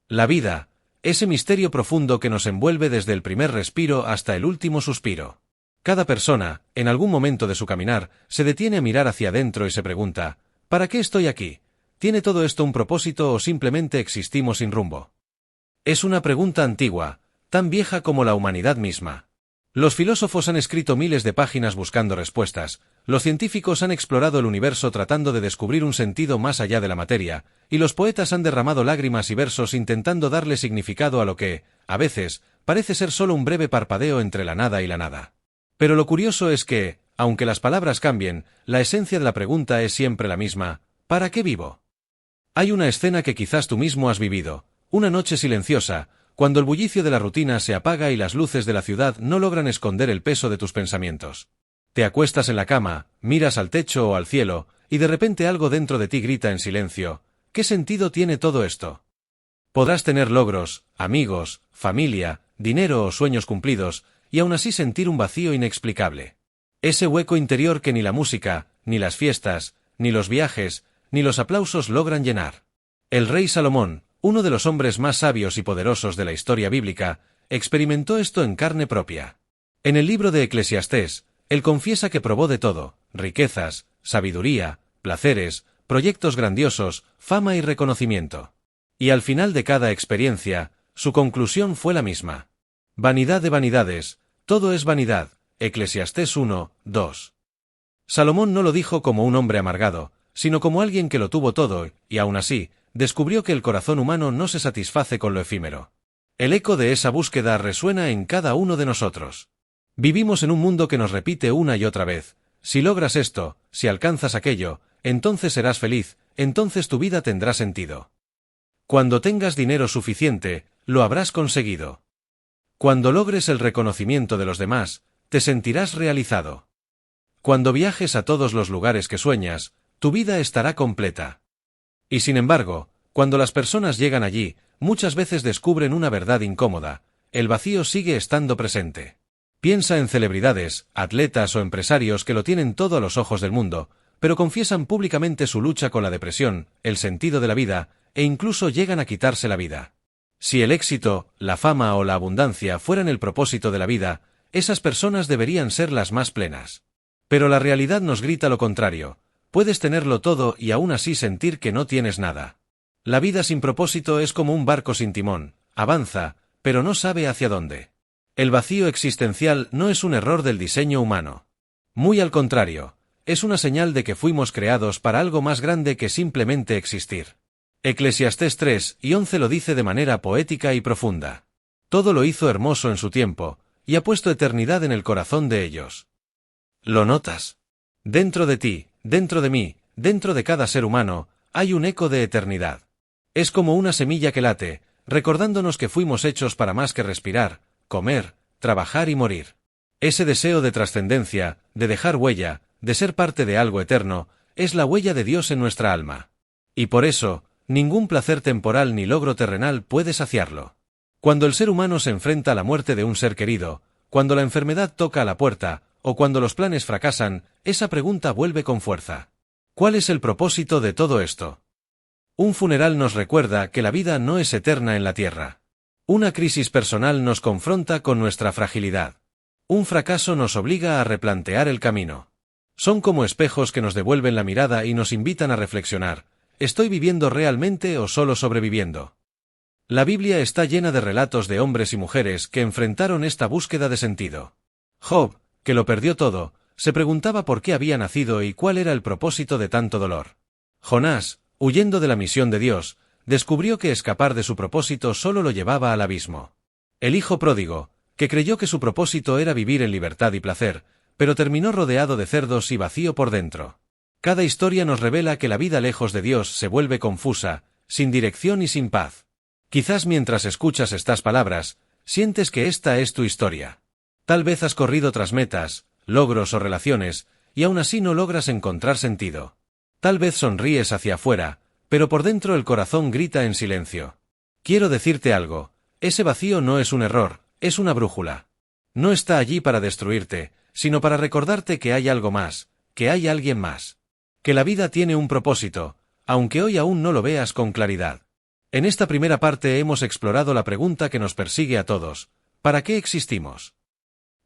La vida, ese misterio profundo que nos envuelve desde el primer respiro hasta el último suspiro. Cada persona, en algún momento de su caminar, se detiene a mirar hacia adentro y se pregunta, ¿para qué estoy aquí? ¿Tiene todo esto un propósito o simplemente existimos sin rumbo? Es una pregunta antigua, tan vieja como la humanidad misma. Los filósofos han escrito miles de páginas buscando respuestas, los científicos han explorado el universo tratando de descubrir un sentido más allá de la materia, y los poetas han derramado lágrimas y versos intentando darle significado a lo que, a veces, parece ser solo un breve parpadeo entre la nada y la nada. Pero lo curioso es que, aunque las palabras cambien, la esencia de la pregunta es siempre la misma: ¿para qué vivo? Hay una escena que quizás tú mismo has vivido, una noche silenciosa, cuando el bullicio de la rutina se apaga y las luces de la ciudad no logran esconder el peso de tus pensamientos. Te acuestas en la cama, miras al techo o al cielo, y de repente algo dentro de ti grita en silencio: ¿qué sentido tiene todo esto? Podrás tener logros, amigos, familia, dinero o sueños cumplidos, y aún así sentir un vacío inexplicable. Ese hueco interior que ni la música, ni las fiestas, ni los viajes, ni los aplausos logran llenar. El rey Salomón, uno de los hombres más sabios y poderosos de la historia bíblica, experimentó esto en carne propia. En el libro de Eclesiastés, él confiesa que probó de todo: riquezas, sabiduría, placeres, proyectos grandiosos, fama y reconocimiento. Y al final de cada experiencia, su conclusión fue la misma. Vanidad de vanidades, todo es vanidad. Eclesiastés 1, 2. Salomón no lo dijo como un hombre amargado, sino como alguien que lo tuvo todo, y aún así, descubrió que el corazón humano no se satisface con lo efímero. El eco de esa búsqueda resuena en cada uno de nosotros. Vivimos en un mundo que nos repite una y otra vez: si logras esto, si alcanzas aquello, entonces serás feliz, entonces tu vida tendrá sentido. Cuando tengas dinero suficiente, lo habrás conseguido. Cuando logres el reconocimiento de los demás, te sentirás realizado. Cuando viajes a todos los lugares que sueñas, tu vida estará completa. Y sin embargo, cuando las personas llegan allí, muchas veces descubren una verdad incómoda: el vacío sigue estando presente. Piensa en celebridades, atletas o empresarios que lo tienen todo a los ojos del mundo, pero confiesan públicamente su lucha con la depresión, el sentido de la vida, e incluso llegan a quitarse la vida. Si el éxito, la fama o la abundancia fueran el propósito de la vida, esas personas deberían ser las más plenas. Pero la realidad nos grita lo contrario: puedes tenerlo todo y aún así sentir que no tienes nada. La vida sin propósito es como un barco sin timón: avanza, pero no sabe hacia dónde. El vacío existencial no es un error del diseño humano. Muy al contrario, es una señal de que fuimos creados para algo más grande que simplemente existir. Eclesiastés 3 y 11 lo dice de manera poética y profunda. Todo lo hizo hermoso en su tiempo, y ha puesto eternidad en el corazón de ellos. ¿Lo notas? Dentro de ti, dentro de mí, dentro de cada ser humano, hay un eco de eternidad. Es como una semilla que late, recordándonos que fuimos hechos para más que respirar, comer, trabajar y morir. Ese deseo de trascendencia, de dejar huella, de ser parte de algo eterno, es la huella de Dios en nuestra alma. Y por eso, ningún placer temporal ni logro terrenal puede saciarlo. Cuando el ser humano se enfrenta a la muerte de un ser querido, cuando la enfermedad toca a la puerta, o cuando los planes fracasan, esa pregunta vuelve con fuerza: ¿cuál es el propósito de todo esto? Un funeral nos recuerda que la vida no es eterna en la tierra. Una crisis personal nos confronta con nuestra fragilidad. Un fracaso nos obliga a replantear el camino. Son como espejos que nos devuelven la mirada y nos invitan a reflexionar: ¿estoy viviendo realmente o solo sobreviviendo? La Biblia está llena de relatos de hombres y mujeres que enfrentaron esta búsqueda de sentido. Job, que lo perdió todo, se preguntaba por qué había nacido y cuál era el propósito de tanto dolor. Jonás, huyendo de la misión de Dios, descubrió que escapar de su propósito solo lo llevaba al abismo. El hijo pródigo, que creyó que su propósito era vivir en libertad y placer, pero terminó rodeado de cerdos y vacío por dentro. Cada historia nos revela que la vida lejos de Dios se vuelve confusa, sin dirección y sin paz. Quizás mientras escuchas estas palabras, sientes que esta es tu historia. Tal vez has corrido tras metas, logros o relaciones, y aún así no logras encontrar sentido. Tal vez sonríes hacia afuera, pero por dentro el corazón grita en silencio. Quiero decirte algo: ese vacío no es un error, es una brújula. No está allí para destruirte, sino para recordarte que hay algo más, que hay alguien más. Que la vida tiene un propósito, aunque hoy aún no lo veas con claridad. En esta primera parte hemos explorado la pregunta que nos persigue a todos: ¿para qué existimos?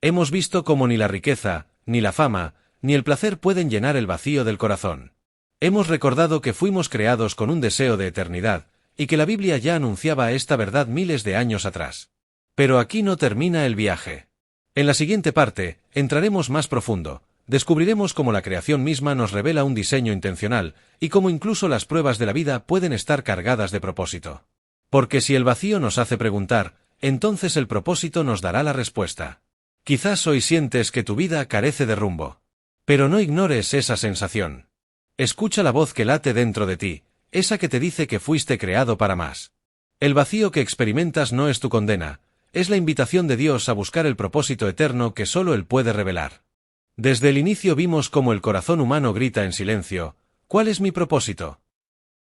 Hemos visto cómo ni la riqueza, ni la fama, ni el placer pueden llenar el vacío del corazón. Hemos recordado que fuimos creados con un deseo de eternidad, y que la Biblia ya anunciaba esta verdad miles de años atrás. Pero aquí no termina el viaje. En la siguiente parte, entraremos más profundo. Descubriremos cómo la creación misma nos revela un diseño intencional, y cómo incluso las pruebas de la vida pueden estar cargadas de propósito. Porque si el vacío nos hace preguntar, entonces el propósito nos dará la respuesta. Quizás hoy sientes que tu vida carece de rumbo. Pero no ignores esa sensación. Escucha la voz que late dentro de ti, esa que te dice que fuiste creado para más. El vacío que experimentas no es tu condena, es la invitación de Dios a buscar el propósito eterno que solo Él puede revelar. Desde el inicio vimos cómo el corazón humano grita en silencio: ¿cuál es mi propósito?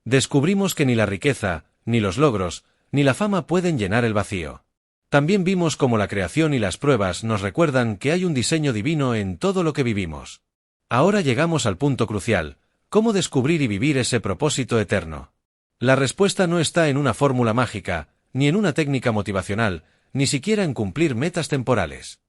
Descubrimos que ni la riqueza, ni los logros, ni la fama pueden llenar el vacío. También vimos cómo la creación y las pruebas nos recuerdan que hay un diseño divino en todo lo que vivimos. Ahora llegamos al punto crucial: ¿cómo descubrir y vivir ese propósito eterno? La respuesta no está en una fórmula mágica, ni en una técnica motivacional, ni siquiera en cumplir metas temporales.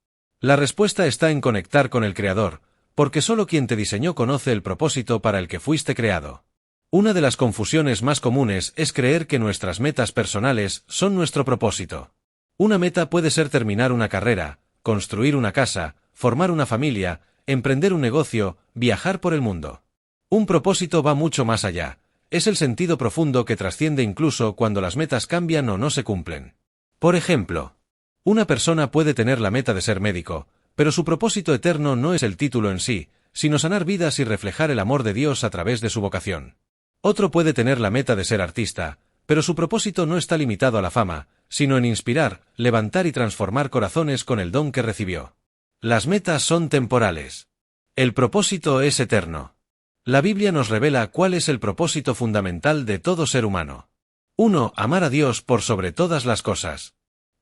La respuesta está en conectar con el Creador, porque solo quien te diseñó conoce el propósito para el que fuiste creado. Una de las confusiones más comunes es creer que nuestras metas personales son nuestro propósito. Una meta puede ser terminar una carrera, construir una casa, formar una familia, emprender un negocio, viajar por el mundo. Un propósito va mucho más allá. Es el sentido profundo que trasciende incluso cuando las metas cambian o no se cumplen. Por ejemplo, una persona puede tener la meta de ser médico, pero su propósito eterno no es el título en sí, sino sanar vidas y reflejar el amor de Dios a través de su vocación. Otro puede tener la meta de ser artista, pero su propósito no está limitado a la fama, sino en inspirar, levantar y transformar corazones con el don que recibió. Las metas son temporales. El propósito es eterno. La Biblia nos revela cuál es el propósito fundamental de todo ser humano. 1. Amar a Dios por sobre todas las cosas.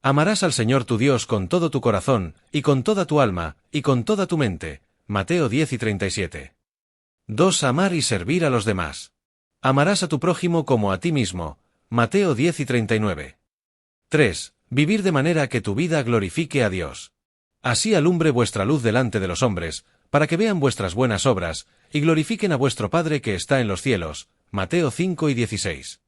Amarás al Señor tu Dios con todo tu corazón, y con toda tu alma, y con toda tu mente. Mateo 10:37. 2. Amar y servir a los demás. Amarás a tu prójimo como a ti mismo. Mateo 10:39. 3. Vivir de manera que tu vida glorifique a Dios. Así alumbre vuestra luz delante de los hombres, para que vean vuestras buenas obras, y glorifiquen a vuestro Padre que está en los cielos. Mateo 5:16.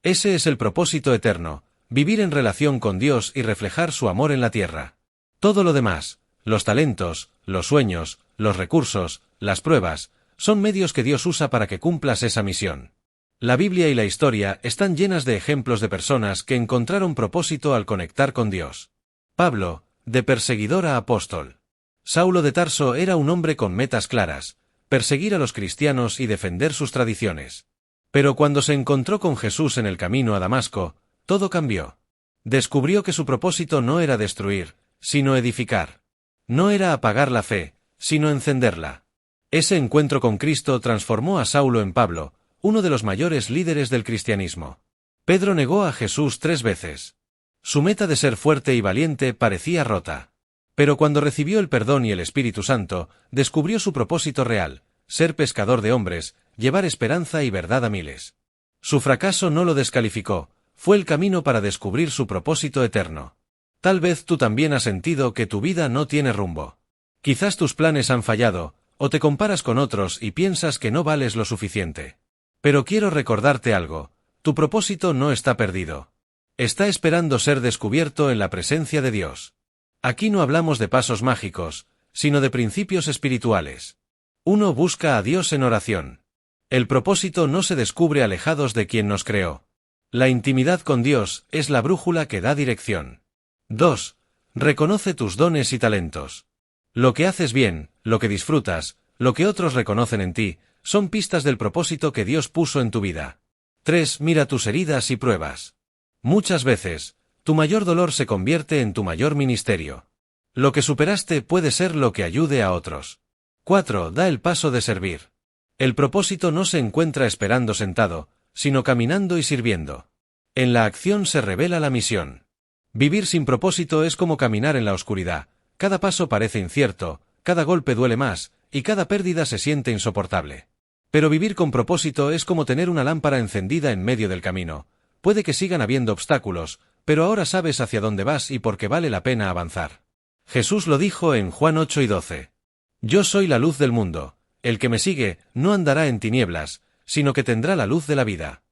Ese es el propósito eterno: vivir en relación con Dios y reflejar su amor en la tierra. Todo lo demás, los talentos, los sueños, los recursos, las pruebas, son medios que Dios usa para que cumplas esa misión. La Biblia y la historia están llenas de ejemplos de personas que encontraron propósito al conectar con Dios. Pablo, de perseguidor a apóstol. Saulo de Tarso era un hombre con metas claras: perseguir a los cristianos y defender sus tradiciones. Pero cuando se encontró con Jesús en el camino a Damasco, todo cambió. Descubrió que su propósito no era destruir, sino edificar. No era apagar la fe, sino encenderla. Ese encuentro con Cristo transformó a Saulo en Pablo, uno de los mayores líderes del cristianismo. Pedro negó a Jesús 3 veces. Su meta de ser fuerte y valiente parecía rota. Pero cuando recibió el perdón y el Espíritu Santo, descubrió su propósito real: ser pescador de hombres, llevar esperanza y verdad a miles. Su fracaso no lo descalificó, fue el camino para descubrir su propósito eterno. Tal vez tú también has sentido que tu vida no tiene rumbo. Quizás tus planes han fallado, o te comparas con otros y piensas que no vales lo suficiente. Pero quiero recordarte algo: tu propósito no está perdido. Está esperando ser descubierto en la presencia de Dios. Aquí no hablamos de pasos mágicos, sino de principios espirituales. 1. Busca a Dios en oración. El propósito no se descubre alejados de quien nos creó. La intimidad con Dios es la brújula que da dirección. 2. Reconoce tus dones y talentos. Lo que haces bien, lo que disfrutas, lo que otros reconocen en ti, son pistas del propósito que Dios puso en tu vida. 3. Mira tus heridas y pruebas. Muchas veces, tu mayor dolor se convierte en tu mayor ministerio. Lo que superaste puede ser lo que ayude a otros. 4. Da el paso de servir. El propósito no se encuentra esperando sentado, sino caminando y sirviendo. En la acción se revela la misión. Vivir sin propósito es como caminar en la oscuridad: cada paso parece incierto, cada golpe duele más, y cada pérdida se siente insoportable. Pero vivir con propósito es como tener una lámpara encendida en medio del camino. puede que sigan habiendo obstáculos, pero ahora sabes hacia dónde vas y por qué vale la pena avanzar. Jesús lo dijo en Juan 8:12. Yo soy la luz del mundo. El que me sigue no andará en tinieblas, sino que tendrá la luz de la vida.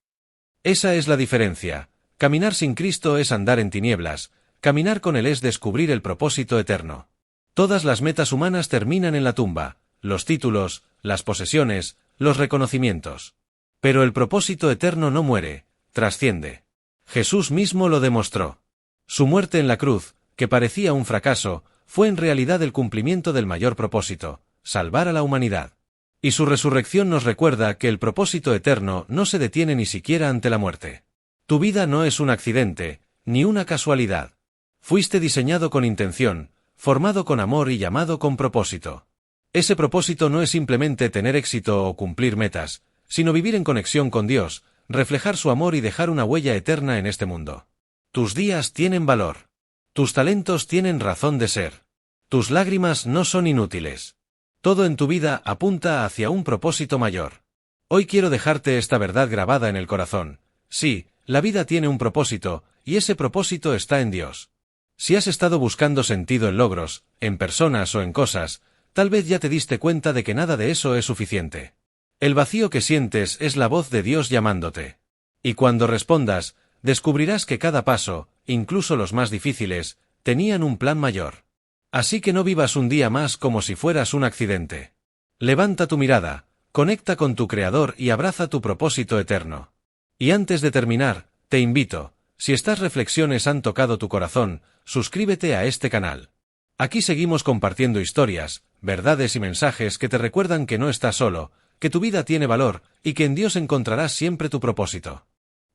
Esa es la diferencia. Caminar sin Cristo es andar en tinieblas, caminar con Él es descubrir el propósito eterno. Todas las metas humanas terminan en la tumba, los títulos, las posesiones, los reconocimientos. Pero el propósito eterno no muere, trasciende. Jesús mismo lo demostró. Su muerte en la cruz, que parecía un fracaso, fue en realidad el cumplimiento del mayor propósito, salvar a la humanidad. Y su resurrección nos recuerda que el propósito eterno no se detiene ni siquiera ante la muerte. Tu vida no es un accidente, ni una casualidad. Fuiste diseñado con intención, formado con amor y llamado con propósito. Ese propósito no es simplemente tener éxito o cumplir metas, sino vivir en conexión con Dios, reflejar su amor y dejar una huella eterna en este mundo. Tus días tienen valor. Tus talentos tienen razón de ser. Tus lágrimas no son inútiles. Todo en tu vida apunta hacia un propósito mayor. Hoy quiero dejarte esta verdad grabada en el corazón. Sí, la vida tiene un propósito, y ese propósito está en Dios. Si has estado buscando sentido en logros, en personas o en cosas, tal vez ya te diste cuenta de que nada de eso es suficiente. El vacío que sientes es la voz de Dios llamándote. Y cuando respondas, descubrirás que cada paso, incluso los más difíciles, tenían un plan mayor. Así que no vivas un día más como si fueras un accidente. Levanta tu mirada, conecta con tu Creador y abraza tu propósito eterno. Y antes de terminar, te invito, si estas reflexiones han tocado tu corazón, suscríbete a este canal. Aquí seguimos compartiendo historias, verdades y mensajes que te recuerdan que no estás solo, que tu vida tiene valor, y que en Dios encontrarás siempre tu propósito.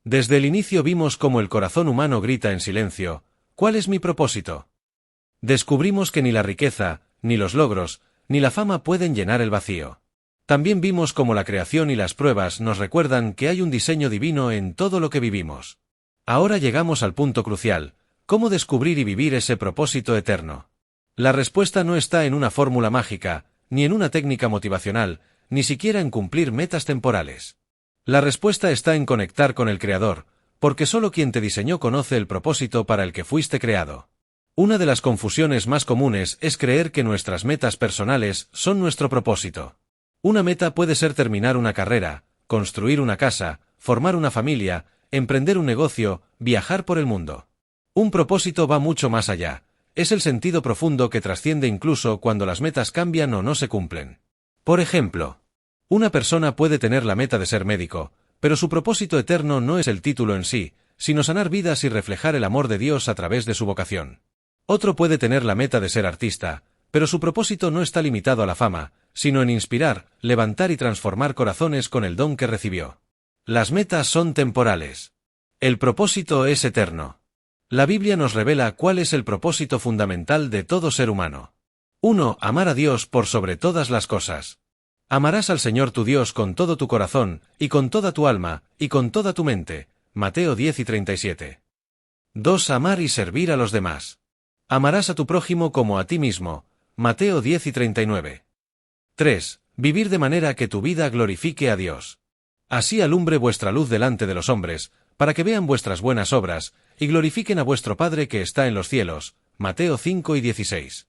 Desde el inicio vimos cómo el corazón humano grita en silencio, ¿cuál es mi propósito? Descubrimos que ni la riqueza, ni los logros, ni la fama pueden llenar el vacío. También vimos cómo la creación y las pruebas nos recuerdan que hay un diseño divino en todo lo que vivimos. Ahora llegamos al punto crucial, ¿cómo descubrir y vivir ese propósito eterno? La respuesta no está en una fórmula mágica, ni en una técnica motivacional, ni siquiera en cumplir metas temporales. La respuesta está en conectar con el Creador, porque solo quien te diseñó conoce el propósito para el que fuiste creado. Una de las confusiones más comunes es creer que nuestras metas personales son nuestro propósito. Una meta puede ser terminar una carrera, construir una casa, formar una familia, emprender un negocio, viajar por el mundo. Un propósito va mucho más allá. Es el sentido profundo que trasciende incluso cuando las metas cambian o no se cumplen. Por ejemplo, una persona puede tener la meta de ser médico, pero su propósito eterno no es el título en sí, sino sanar vidas y reflejar el amor de Dios a través de su vocación. Otro puede tener la meta de ser artista, pero su propósito no está limitado a la fama, sino en inspirar, levantar y transformar corazones con el don que recibió. Las metas son temporales. El propósito es eterno. La Biblia nos revela cuál es el propósito fundamental de todo ser humano. 1. Amar a Dios por sobre todas las cosas. Amarás al Señor tu Dios con todo tu corazón, y con toda tu alma, y con toda tu mente. Mateo 10:37. 2. Amar y servir a los demás. Amarás a tu prójimo como a ti mismo. Mateo 10:39. 3. Vivir de manera que tu vida glorifique a Dios. Así alumbre vuestra luz delante de los hombres, para que vean vuestras buenas obras, y glorifiquen a vuestro Padre que está en los cielos. Mateo 5:16.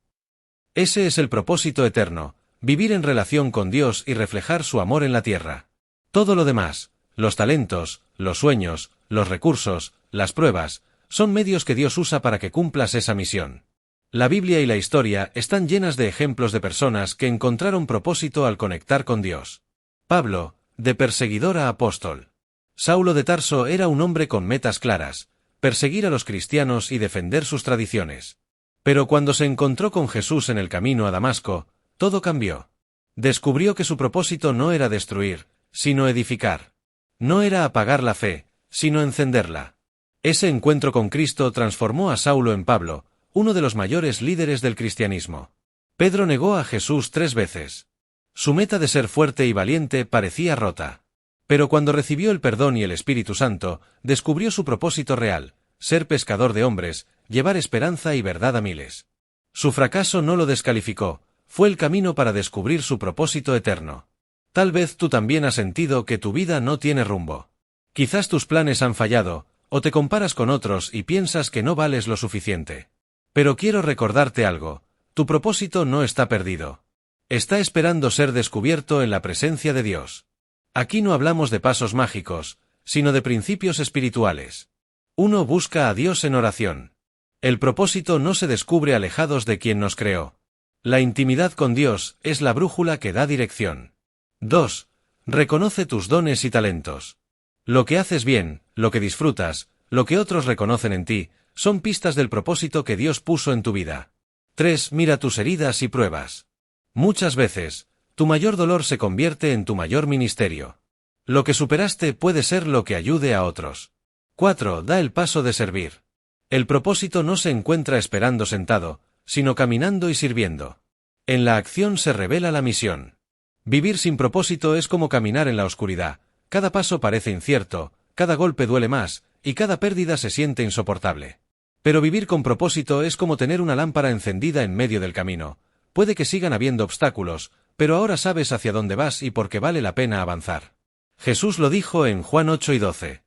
Ese es el propósito eterno, vivir en relación con Dios y reflejar su amor en la tierra. Todo lo demás, los talentos, los sueños, los recursos, las pruebas, son medios que Dios usa para que cumplas esa misión. La Biblia y la historia están llenas de ejemplos de personas que encontraron propósito al conectar con Dios. Pablo, de perseguidor a apóstol. Saulo de Tarso era un hombre con metas claras, perseguir a los cristianos y defender sus tradiciones. Pero cuando se encontró con Jesús en el camino a Damasco, todo cambió. Descubrió que su propósito no era destruir, sino edificar. No era apagar la fe, sino encenderla. Ese encuentro con Cristo transformó a Saulo en Pablo, uno de los mayores líderes del cristianismo. Pedro negó a Jesús 3 veces. Su meta de ser fuerte y valiente parecía rota. Pero cuando recibió el perdón y el Espíritu Santo, descubrió su propósito real, ser pescador de hombres, llevar esperanza y verdad a miles. Su fracaso no lo descalificó, fue el camino para descubrir su propósito eterno. Tal vez tú también has sentido que tu vida no tiene rumbo. Quizás tus planes han fallado, o te comparas con otros y piensas que no vales lo suficiente. Pero quiero recordarte algo, tu propósito no está perdido. Está esperando ser descubierto en la presencia de Dios. Aquí no hablamos de pasos mágicos, sino de principios espirituales. Uno busca a Dios en oración. El propósito no se descubre alejados de quien nos creó. La intimidad con Dios es la brújula que da dirección. 2. Reconoce tus dones y talentos. Lo que haces bien, lo que disfrutas, lo que otros reconocen en ti, son pistas del propósito que Dios puso en tu vida. 3. Mira tus heridas y pruebas. Muchas veces, tu mayor dolor se convierte en tu mayor ministerio. Lo que superaste puede ser lo que ayude a otros. 4. Da el paso de servir. El propósito no se encuentra esperando sentado, sino caminando y sirviendo. En la acción se revela la misión. Vivir sin propósito es como caminar en la oscuridad. Cada paso parece incierto, cada golpe duele más, y cada pérdida se siente insoportable. Pero vivir con propósito es como tener una lámpara encendida en medio del camino. Puede que sigan habiendo obstáculos, pero ahora sabes hacia dónde vas y por qué vale la pena avanzar. Jesús lo dijo en Juan 8:12.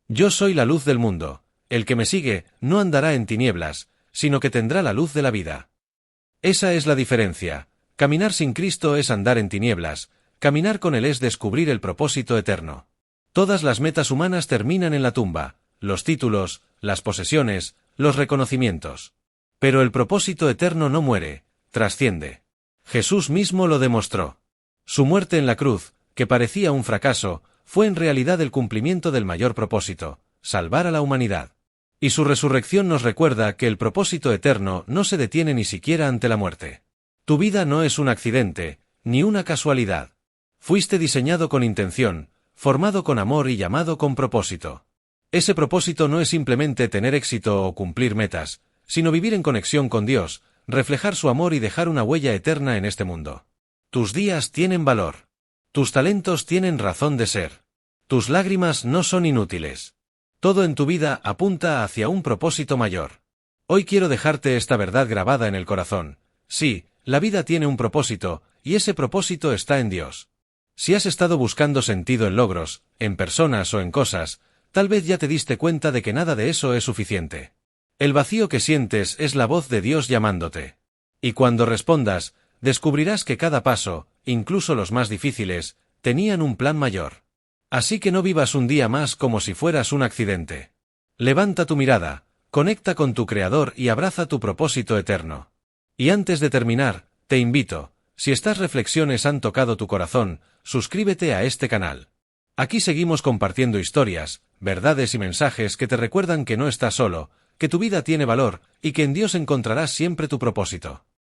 Yo soy la luz del mundo. El que me sigue no andará en tinieblas, sino que tendrá la luz de la vida. Esa es la diferencia. Caminar sin Cristo es andar en tinieblas, caminar con Él es descubrir el propósito eterno. Todas las metas humanas terminan en la tumba, los títulos, las posesiones, los reconocimientos. Pero el propósito eterno no muere, trasciende. Jesús mismo lo demostró. Su muerte en la cruz, que parecía un fracaso, fue en realidad el cumplimiento del mayor propósito, salvar a la humanidad. Y su resurrección nos recuerda que el propósito eterno no se detiene ni siquiera ante la muerte. Tu vida no es un accidente, ni una casualidad. Fuiste diseñado con intención, formado con amor y llamado con propósito. Ese propósito no es simplemente tener éxito o cumplir metas, sino vivir en conexión con Dios, reflejar su amor y dejar una huella eterna en este mundo. Tus días tienen valor. Tus talentos tienen razón de ser. Tus lágrimas no son inútiles. Todo en tu vida apunta hacia un propósito mayor. Hoy quiero dejarte esta verdad grabada en el corazón. Sí, la vida tiene un propósito, y ese propósito está en Dios. Si has estado buscando sentido en logros, en personas o en cosas, tal vez ya te diste cuenta de que nada de eso es suficiente. El vacío que sientes es la voz de Dios llamándote. Y cuando respondas, descubrirás que cada paso, incluso los más difíciles, tenían un plan mayor. Así que no vivas un día más como si fueras un accidente. Levanta tu mirada, conecta con tu Creador y abraza tu propósito eterno. Y antes de terminar, te invito, si estas reflexiones han tocado tu corazón, suscríbete a este canal. Aquí seguimos compartiendo historias, verdades y mensajes que te recuerdan que no estás solo, que tu vida tiene valor, y que en Dios encontrarás siempre tu propósito.